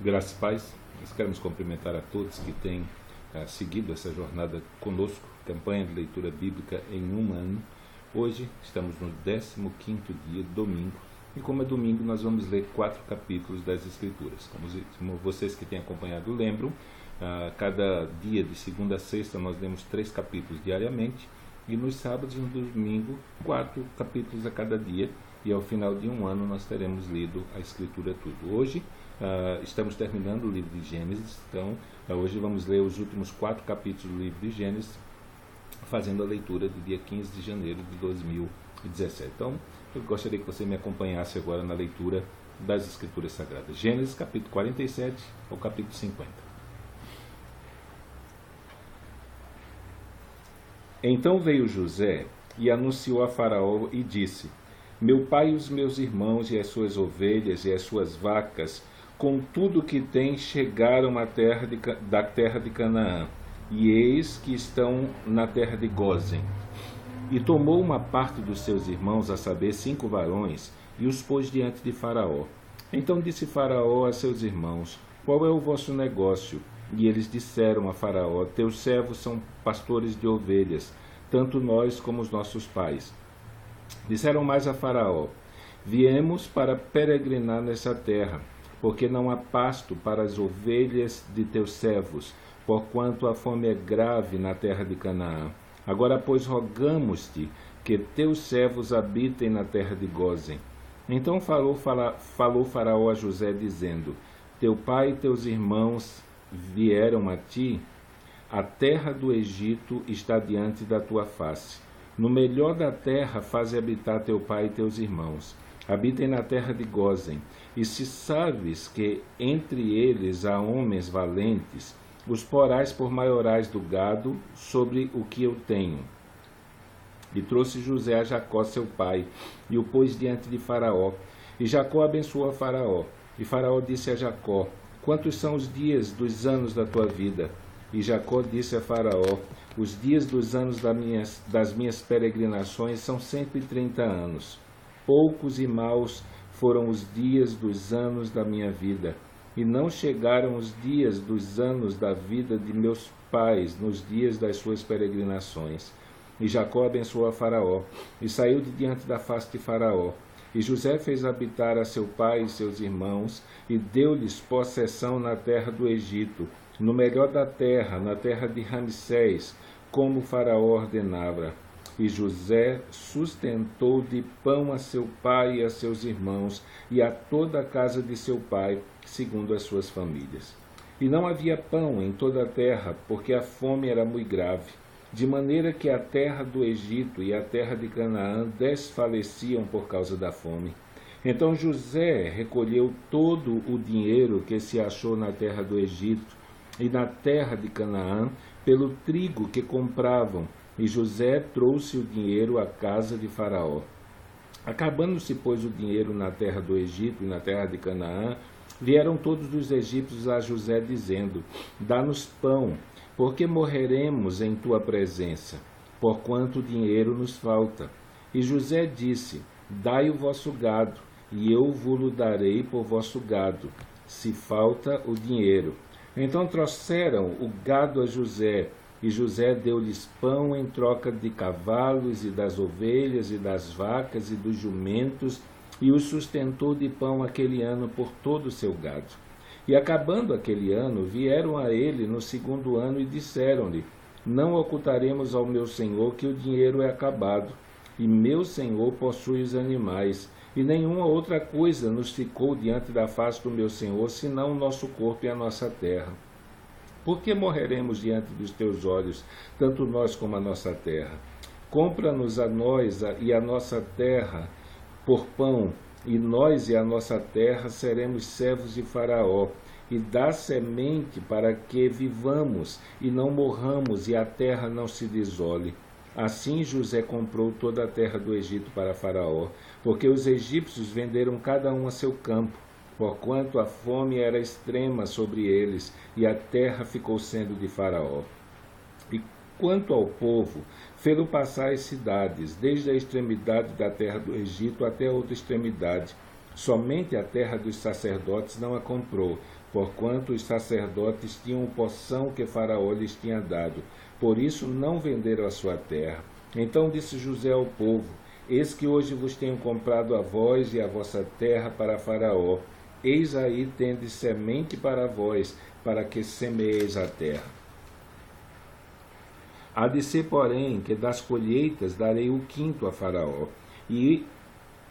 Graças e paz, nós queremos cumprimentar a todos que têm seguido essa jornada conosco, campanha de leitura bíblica em um ano. Hoje estamos no 15º dia, domingo, e como é domingo nós vamos ler 4 capítulos das Escrituras. Como vocês que têm acompanhado lembram, cada dia de segunda a sexta nós lemos 3 capítulos diariamente, e nos sábados e no domingo 4 capítulos a cada dia, e ao final de um ano nós teremos lido a Escritura tudo. Hoje estamos terminando o livro de Gênesis, então hoje vamos ler os últimos 4 capítulos do livro de Gênesis, fazendo a leitura do dia 15 de janeiro de 2017. Então, eu gostaria que você me acompanhasse agora na leitura das Escrituras Sagradas. Gênesis capítulo 47 ao capítulo 50. Então veio José e anunciou a Faraó e disse: Meu pai e os meus irmãos e as suas ovelhas e as suas vacas, com tudo que tem, chegaram da terra de Canaã, e eis que estão na terra de Gósen. E tomou uma parte dos seus irmãos, a saber, 5 varões, e os pôs diante de Faraó. Então disse Faraó a seus irmãos: Qual é o vosso negócio? E eles disseram a Faraó: Teus servos são pastores de ovelhas, tanto nós como os nossos pais. Disseram mais a Faraó: Viemos para peregrinar nessa terra, porque não há pasto para as ovelhas de teus servos, porquanto a fome é grave na terra de Canaã. Agora, pois, rogamos-te que teus servos habitem na terra de Gósen. Então falou Faraó a José, dizendo: Teu pai e teus irmãos vieram a ti, a terra do Egito está diante da tua face. No melhor da terra faze habitar teu pai e teus irmãos. Habitem na terra de Gósen. E se sabes que entre eles há homens valentes, os porás por maiorais do gado sobre o que eu tenho. E trouxe José a Jacó seu pai, e o pôs diante de Faraó. E Jacó abençoou a Faraó. E Faraó disse a Jacó: Quantos são os dias dos anos da tua vida? E Jacó disse a Faraó: Os dias dos anos das minhas peregrinações são 130 anos. Poucos e maus foram os dias dos anos da minha vida, e não chegaram os dias dos anos da vida de meus pais nos dias das suas peregrinações. E Jacó abençoou a Faraó, e saiu de diante da face de Faraó. E José fez habitar a seu pai e seus irmãos, e deu-lhes possessão na terra do Egito, no melhor da terra, na terra de Ramsés, como Faraó ordenava. E José sustentou de pão a seu pai e a seus irmãos, e a toda a casa de seu pai, segundo as suas famílias. E não havia pão em toda a terra, porque a fome era muito grave, de maneira que a terra do Egito e a terra de Canaã desfaleciam por causa da fome. Então José recolheu todo o dinheiro que se achou na terra do Egito e na terra de Canaã, pelo trigo que compravam, e José trouxe o dinheiro à casa de Faraó. Acabando-se, pois, o dinheiro na terra do Egito e na terra de Canaã, vieram todos os egípcios a José, dizendo: Dá-nos pão, porque morreremos em tua presença, porquanto o dinheiro nos falta. E José disse: Dai o vosso gado, e eu vos darei por vosso gado, se falta o dinheiro. Então trouxeram o gado a José, e José deu-lhes pão em troca de cavalos e das ovelhas e das vacas e dos jumentos, e os sustentou de pão aquele ano por todo o seu gado. E acabando aquele ano, vieram a ele no 2º ano e disseram-lhe: Não ocultaremos ao meu senhor que o dinheiro é acabado, e meu senhor possui os animais, e nenhuma outra coisa nos ficou diante da face do meu senhor, senão o nosso corpo e a nossa terra. Por que morreremos diante dos teus olhos, tanto nós como a nossa terra? Compra-nos a nós e a nossa terra por pão, e nós e a nossa terra seremos servos de Faraó, e dá semente para que vivamos e não morramos, e a terra não se desole. Assim José comprou toda a terra do Egito para Faraó, porque os egípcios venderam cada um a seu campo, porquanto a fome era extrema sobre eles, e a terra ficou sendo de Faraó. E quanto ao povo, fê-lo passar as cidades, desde a extremidade da terra do Egito até a outra extremidade, Somente a terra dos sacerdotes não a comprou, porquanto os sacerdotes tinham o poção que Faraó lhes tinha dado. Por isso não venderam a sua terra. Então disse José ao povo: Eis que hoje vos tenho comprado a vós e a vossa terra para Faraó. Eis aí tendes semente para vós, para que semeeis a terra. Há de ser, porém, que das colheitas darei o quinto a Faraó, e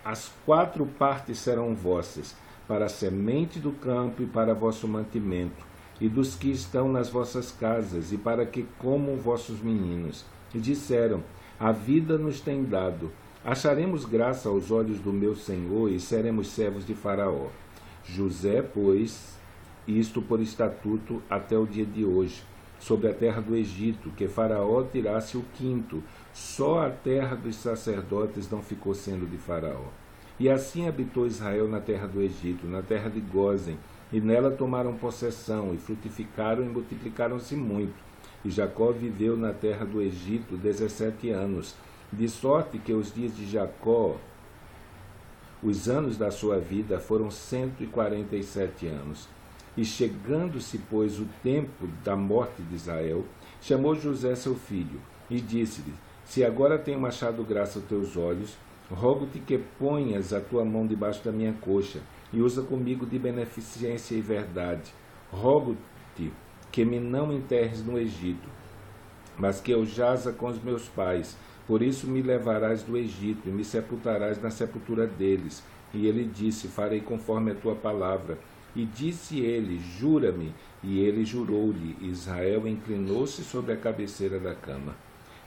as 4 partes serão vossas, para a semente do campo e para vosso mantimento, e dos que estão nas vossas casas, e para que comam vossos meninos. E disseram: A vida nos tem dado. Acharemos graça aos olhos do meu senhor, e seremos servos de Faraó. José, pois, isto por estatuto até o dia de hoje, sobre a terra do Egito, que Faraó tirasse o quinto. Só a terra dos sacerdotes não ficou sendo de Faraó. E assim habitou Israel na terra do Egito, na terra de Gósen, e nela tomaram possessão, e frutificaram e multiplicaram-se muito. E Jacó viveu na terra do Egito 17 anos, de sorte que os dias de Jacó, os anos da sua vida, foram 147 anos. E chegando-se, pois, o tempo da morte de Israel, chamou José seu filho, e disse-lhe: Se agora tenho achado graça aos teus olhos, rogo-te que ponhas a tua mão debaixo da minha coxa, e usa comigo de beneficência e verdade. Rogo-te que me não enterres no Egito, mas que eu jaza com os meus pais. Por isso me levarás do Egito, e me sepultarás na sepultura deles. E ele disse: Farei conforme a tua palavra. E disse ele: Jura-me. E ele jurou-lhe. Israel inclinou-se sobre a cabeceira da cama.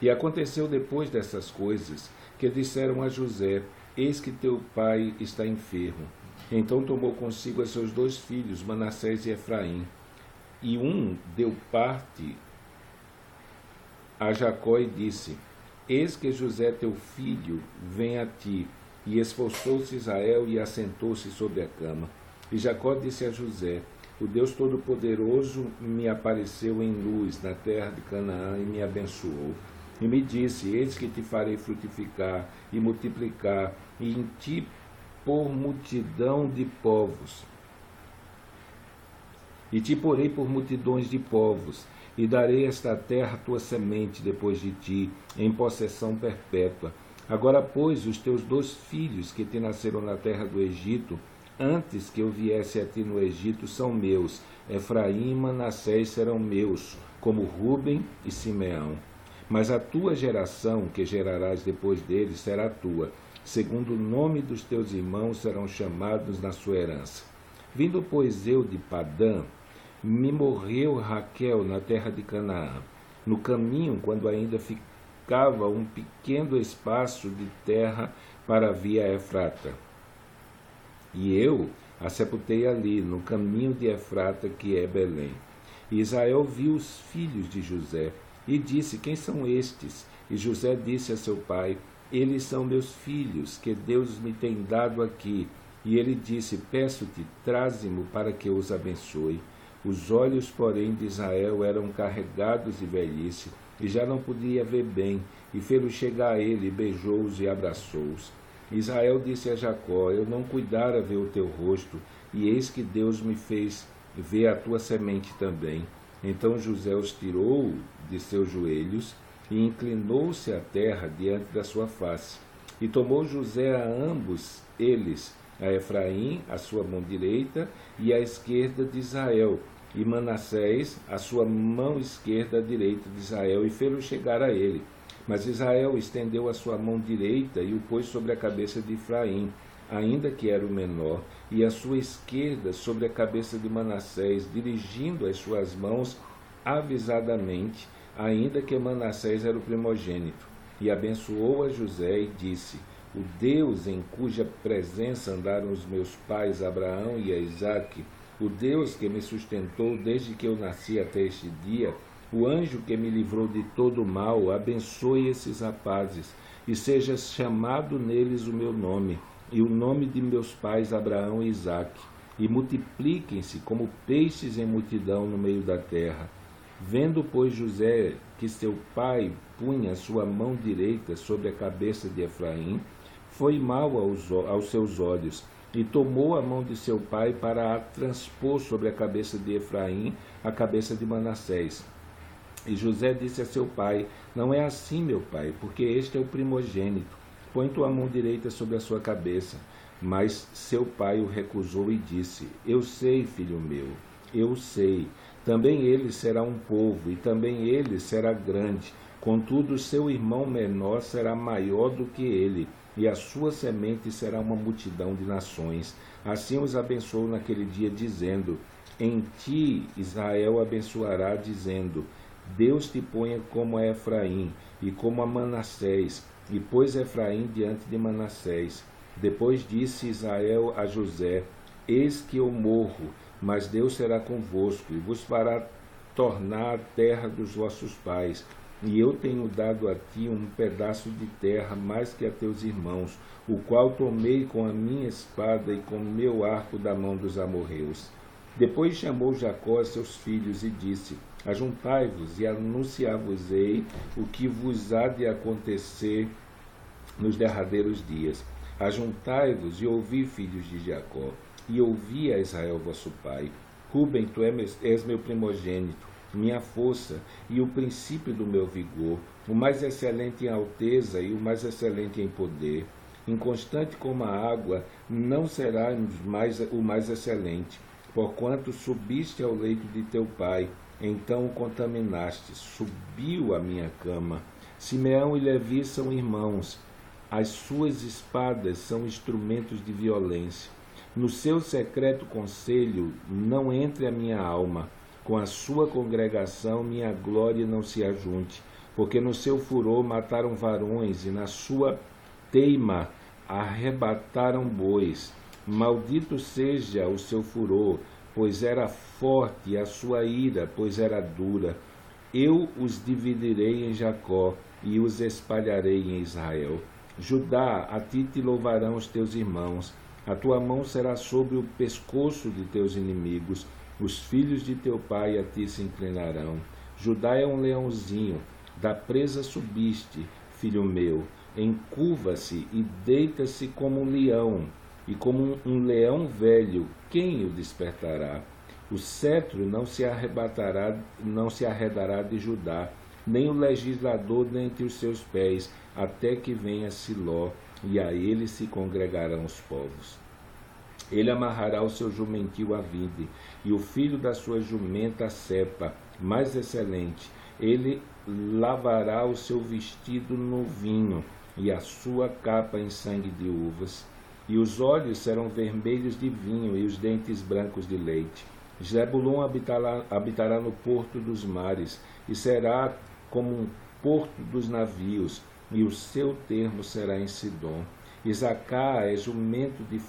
E aconteceu depois dessas coisas, que disseram a José: Eis que teu pai está enfermo. Então tomou consigo a seus 2 filhos, Manassés e Efraim. E um deu parte a Jacó e disse: Eis que José teu filho vem a ti. E esforçou-se Israel e assentou-se sobre a cama. E Jacó disse a José: O Deus Todo-Poderoso me apareceu em luz na terra de Canaã e me abençoou. E me disse: Eis que te farei frutificar e multiplicar, e em ti por multidão de povos. E te porei por multidões de povos, e darei esta terra à tua semente depois de ti, em possessão perpétua. Agora, pois, os teus 2 filhos que te nasceram na terra do Egito, antes que eu viesse a ti no Egito, são meus. Efraim e Manassés serão meus, como Rúben e Simeão. Mas a tua geração, que gerarás depois deles, será tua. Segundo o nome dos teus irmãos serão chamados na sua herança. Vindo, pois, eu de Padã, me morreu Raquel na terra de Canaã. No caminho, quando ainda ficava um pequeno espaço de terra para a via Efrata. E eu a sepultei ali, no caminho de Efrata, que é Belém. E Israel viu os filhos de José, e disse: Quem são estes? E José disse a seu pai: Eles são meus filhos, que Deus me tem dado aqui. E ele disse: Peço-te, traze-mo para que eu os abençoe. Os olhos, porém, de Israel eram carregados de velhice, e já não podia ver bem, e fê-los chegar a ele, beijou-os e abraçou-os. Israel disse a Jacó: Eu não cuidara ver o teu rosto, e eis que Deus me fez ver a tua semente também. Então José os tirou de seus joelhos, e inclinou-se à terra diante da sua face. E tomou José a ambos eles, a Efraim, a sua mão direita, e a esquerda de Israel, e Manassés, a sua mão esquerda, a direita de Israel, e fê-lo chegar a ele. Mas Israel estendeu a sua mão direita e o pôs sobre a cabeça de Efraim, ainda que era o menor, e a sua esquerda sobre a cabeça de Manassés, dirigindo as suas mãos avisadamente, ainda que Manassés era o primogênito. E abençoou a José e disse: O Deus em cuja presença andaram os meus pais Abraão e Isaque, o Deus que me sustentou desde que eu nasci até este dia, o anjo que me livrou de todo o mal, abençoe esses rapazes, e seja chamado neles o meu nome, e o nome de meus pais Abraão e Isaque, e multipliquem-se como peixes em multidão no meio da terra. Vendo, pois, José que seu pai punha sua mão direita sobre a cabeça de Efraim, foi mal aos seus olhos, e tomou a mão de seu pai para a transpor sobre a cabeça de Efraim, a cabeça de Manassés. E José disse a seu pai: não é assim, meu pai, porque este é o primogênito. Põe tua mão direita sobre a sua cabeça. Mas seu pai o recusou e disse: eu sei, filho meu, eu sei. Também ele será um povo, e também ele será grande. Contudo, seu irmão menor será maior do que ele, e a sua semente será uma multidão de nações. Assim os abençoou naquele dia, dizendo: em ti Israel abençoará, dizendo: Deus te ponha como a Efraim e como a Manassés, e pôs Efraim diante de Manassés. Depois disse Israel a José: eis que eu morro, mas Deus será convosco, e vos fará tornar a terra dos vossos pais. E eu tenho dado a ti um pedaço de terra mais que a teus irmãos, o qual tomei com a minha espada e com o meu arco da mão dos amorreus. Depois chamou Jacó a seus filhos e disse: ajuntai-vos e anunciar-vos-ei o que vos há de acontecer nos derradeiros dias. Ajuntai-vos e ouvi, filhos de Jacó, e ouvi a Israel vosso pai. Ruben, tu és meu primogênito, minha força e o princípio do meu vigor, o mais excelente em alteza e o mais excelente em poder. Inconstante como a água, não será o mais excelente, porquanto subiste ao leito de teu pai, então o contaminaste, subiu a minha cama. Simeão e Levi são irmãos, as suas espadas são instrumentos de violência. No seu secreto conselho não entre a minha alma, com a sua congregação minha glória não se ajunte, porque no seu furor mataram varões e na sua teima arrebataram bois. Maldito seja o seu furor, pois era forte, e a sua ira, pois era dura. Eu os dividirei em Jacó e os espalharei em Israel. Judá, a ti te louvarão os teus irmãos. A tua mão será sobre o pescoço de teus inimigos. Os filhos de teu pai a ti se inclinarão. Judá é um leãozinho, da presa subiste, filho meu. Encurva-se e deita-se como um leão, e como um leão velho, quem o despertará? O cetro não se arredará de Judá, nem o legislador dentre os seus pés, até que venha Siló, e a ele se congregarão os povos. Ele amarrará o seu jumentil à vide, e o filho da sua jumenta à cepa, mais excelente. Ele lavará o seu vestido no vinho, e a sua capa em sangue de uvas. E os olhos serão vermelhos de vinho, e os dentes brancos de leite. Zebulon habitará no porto dos mares, e será como um porto dos navios, e o seu termo será em Sidom. Isacar é jumento de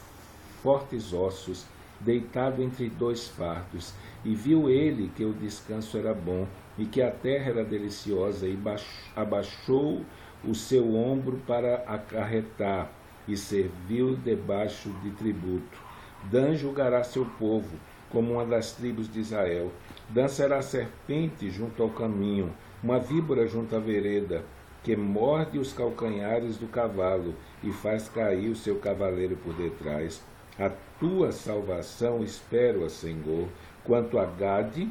fortes ossos, deitado entre dois fardos. E viu ele que o descanso era bom, e que a terra era deliciosa, e abaixou o seu ombro para acarretar, e serviu debaixo de tributo. Dan julgará seu povo, como uma das tribos de Israel. Dan será serpente junto ao caminho, uma víbora junto à vereda, que morde os calcanhares do cavalo e faz cair o seu cavaleiro por detrás. A tua salvação espero, Senhor. Quanto a Gade,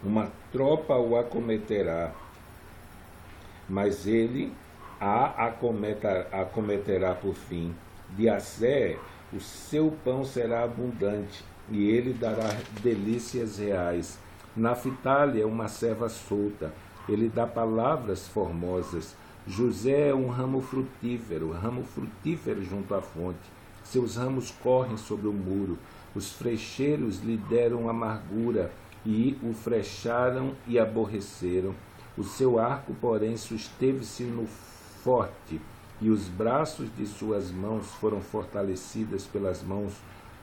uma tropa o acometerá, mas ele a acometerá por fim. De Assé, o seu pão será abundante, e ele dará delícias reais. Naphtali é uma serva solta, ele dá palavras formosas. José é um ramo frutífero junto à fonte. Seus ramos correm sobre o muro. Os frecheiros lhe deram amargura, e o frecharam e aborreceram. O seu arco, porém, susteve-se no forte, e os braços de suas mãos foram fortalecidas pelas mãos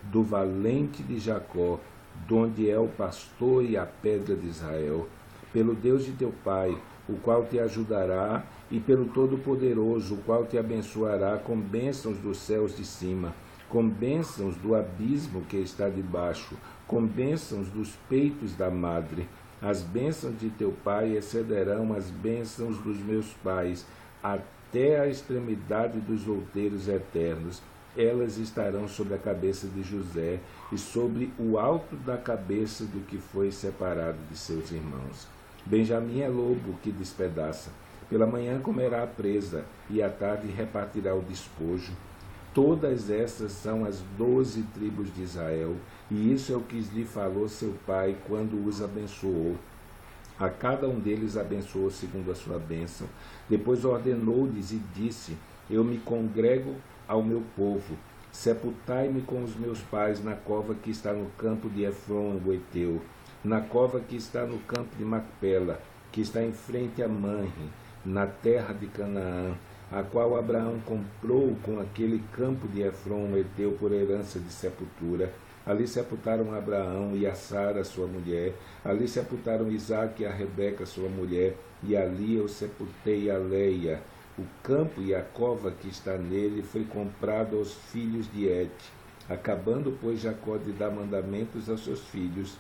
do valente de Jacó, donde é o pastor e a pedra de Israel. Pelo Deus de teu pai, o qual te ajudará, e pelo Todo-Poderoso, o qual te abençoará com bênçãos dos céus de cima, com bênçãos do abismo que está debaixo, com bênçãos dos peitos da madre. As bênçãos de teu pai excederão as bênçãos dos meus pais, até a extremidade dos outeiros eternos. elas estarão sobre a cabeça de José e sobre o alto da cabeça do que foi separado de seus irmãos. Benjamim é lobo que despedaça. Pela manhã comerá a presa, e à tarde repartirá o despojo. Todas essas são as 12 tribos de Israel, e isso é o que lhe falou seu pai quando os abençoou. A cada um deles abençoou segundo a sua bênção. Depois ordenou-lhes e disse: Eu me congrego ao meu povo. Sepultai-me com os meus pais na cova que está no campo de Efron, o Eteu, na cova que está no campo de Macpela, que está em frente a Manre, na terra de Canaã, a qual Abraão comprou com aquele campo de Efron, o Eteu, por herança de sepultura. Ali sepultaram Abraão e a Sara, sua mulher. Ali sepultaram Isaque e a Rebeca, sua mulher. E ali eu sepultei a Leia. O campo e a cova que está nele foi comprado aos filhos de Et. Acabando, pois, Jacó de dar mandamentos aos seus filhos,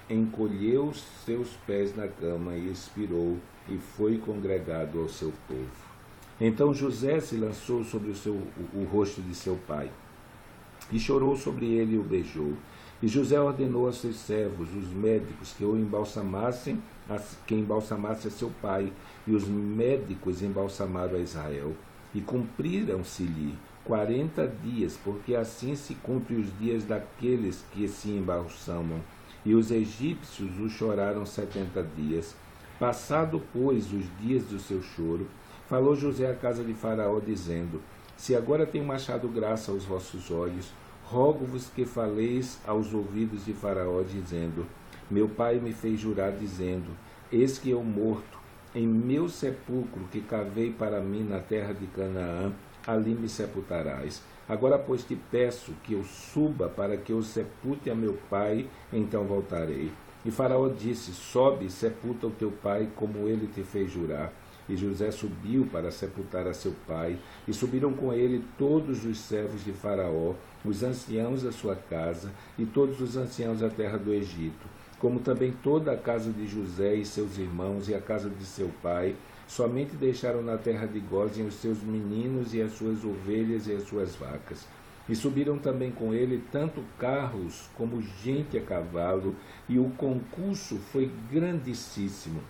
encolheu seus pés na cama e expirou, e foi congregado ao seu povo. Então José se lançou sobre o rosto de seu pai, e chorou sobre ele e o beijou. E José ordenou a seus servos, os médicos, que o embalsamassem, que embalsamasse a seu pai, e os médicos embalsamaram a Israel. E cumpriram-se-lhe 40 dias, porque assim se cumprem os dias daqueles que se embalsamam. E os egípcios o choraram 70 dias. Passado, pois, os dias do seu choro, falou José à casa de Faraó, dizendo: Se agora tenho achado graça aos vossos olhos, rogo-vos que faleis aos ouvidos de Faraó, dizendo: Meu pai me fez jurar, dizendo: Eis que eu morto, em meu sepulcro que cavei para mim na terra de Canaã, ali me sepultarás. Agora, pois, te peço que eu suba para que eu sepulte a meu pai, então voltarei. E Faraó disse: Sobe e sepulta o teu pai, como ele te fez jurar. E José subiu para sepultar a seu pai, e subiram com ele todos os servos de Faraó, os anciãos da sua casa, e todos os anciãos da terra do Egito, como também toda a casa de José e seus irmãos, e a casa de seu pai. Somente deixaram na terra de Gósen os seus meninos e as suas ovelhas e as suas vacas. E subiram também com ele tanto carros como gente a cavalo, e o concurso foi grandíssimo.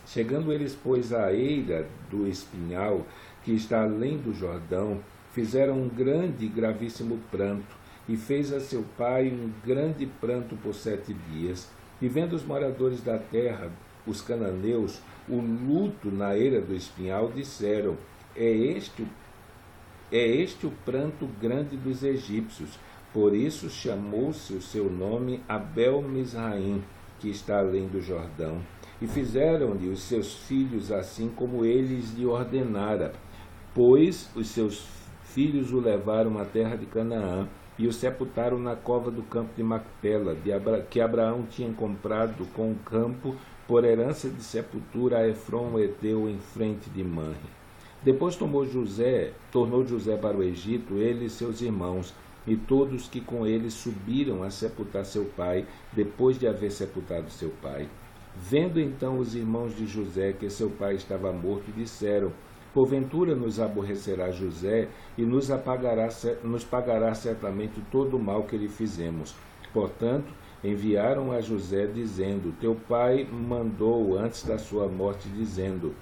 Chegando eles, pois, à eira do espinhal, que está além do Jordão, fizeram um grande e gravíssimo pranto, e fez a seu pai um grande pranto por 7 dias. E vendo os moradores da terra, os cananeus, o luto na eira do espinhal, disseram: É este o pranto grande dos egípcios. Por isso chamou-se o seu nome Abel-Misraim, que está além do Jordão. E fizeram-lhe os seus filhos assim como eles lhe ordenara, pois os seus filhos o levaram à terra de Canaã e o sepultaram na cova do campo de Macpela, que Abraão tinha comprado com o campo por herança de sepultura a Efron o Eteu, em frente de Manre. Depois tornou José para o Egito, ele e seus irmãos, e todos que com ele subiram a sepultar seu pai, depois de haver sepultado seu pai. Vendo então os irmãos de José que seu pai estava morto, disseram: Porventura nos aborrecerá José e nos pagará certamente todo o mal que lhe fizemos. Portanto, enviaram a José, dizendo: Teu pai mandou antes da sua morte, dizendo: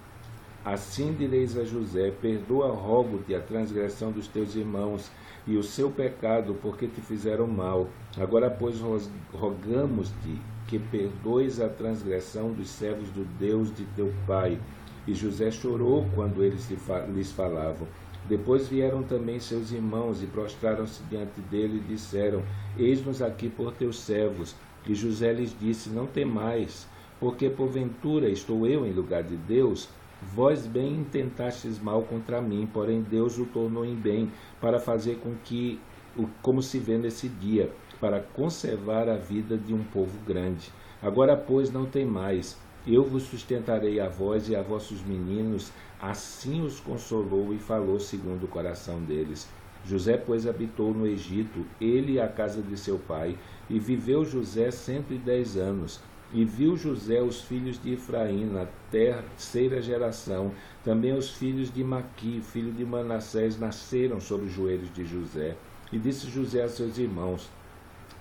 Assim direis a José: Perdoa, rogo-te, a transgressão dos teus irmãos e o seu pecado, porque te fizeram mal. Agora, pois, rogamos-te que perdoes a transgressão dos servos do Deus de teu pai. E José chorou quando eles lhes falavam. Depois vieram também seus irmãos e prostraram-se diante dele e disseram: Eis-nos aqui por teus servos. E José lhes disse: Não temais, porque porventura estou eu em lugar de Deus? Vós bem intentastes mal contra mim, porém Deus o tornou em bem, para fazer com que, como se vê nesse dia, para conservar a vida de um povo grande. Agora, pois, não temais, eu vos sustentarei a vós e a vossos meninos. Assim os consolou e falou segundo o coração deles. José, pois, habitou no Egito, ele e a casa de seu pai, e viveu José 110 anos. E viu José os filhos de Efraim na terceira geração. Também os filhos de Maqui, filho de Manassés, nasceram sobre os joelhos de José. E disse José a seus irmãos: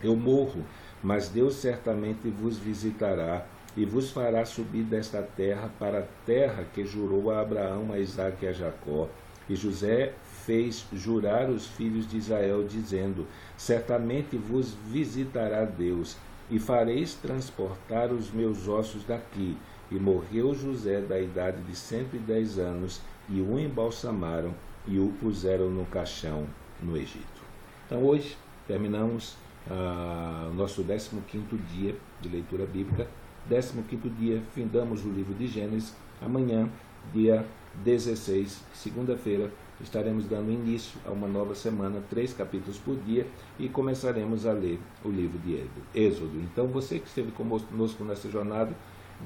Eu morro, mas Deus certamente vos visitará e vos fará subir desta terra para a terra que jurou a Abraão, a Isaque e a Jacó. E José fez jurar os filhos de Israel, dizendo: Certamente vos visitará Deus, e fareis transportar os meus ossos daqui. E morreu José da idade de 110 anos, e o embalsamaram e o puseram no caixão no Egito. Então hoje terminamos o nosso 15º dia de leitura bíblica. 15º dia, findamos o livro de Gênesis. Amanhã, dia 16, segunda-feira, estaremos dando início a uma nova semana, 3 capítulos por dia, e começaremos a ler o livro de Êxodo. Então, você que esteve conosco nessa jornada,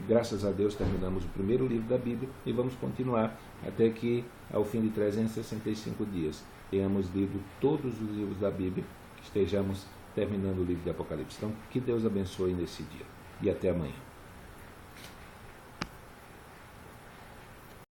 graças a Deus terminamos o primeiro livro da Bíblia e vamos continuar até que, ao fim de 365 dias, tenhamos lido todos os livros da Bíblia, que estejamos terminando o livro de Apocalipse. Então, que Deus abençoe nesse dia e até amanhã.